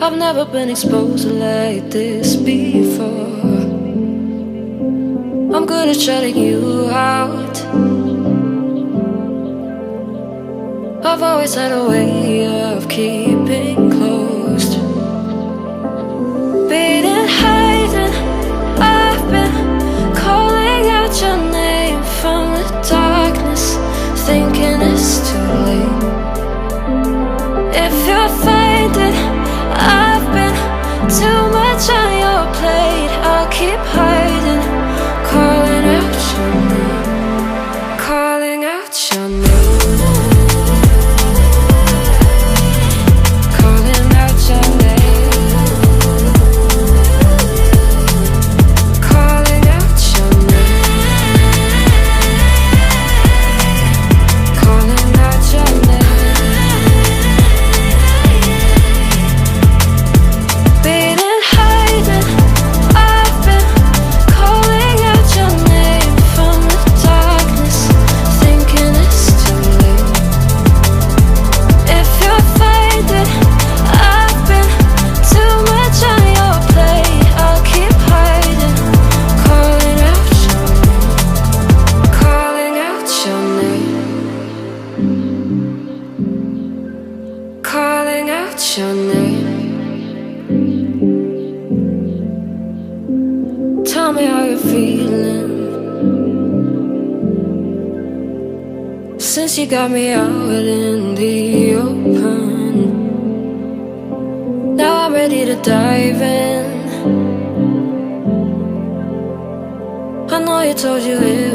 I've never been exposed like this before. I'm good at shutting you out. I've always had a way of keeping closed. Beating, hiding, I've been calling out your name from the darkness, thinking it's too late. If you're finding I've been too much on your plate, I'll keep hiding, calling out your name, calling out your name. Calling out your name. Tell me how you're feeling since you got me out in the open. Now I'm ready to dive in. I know you told you it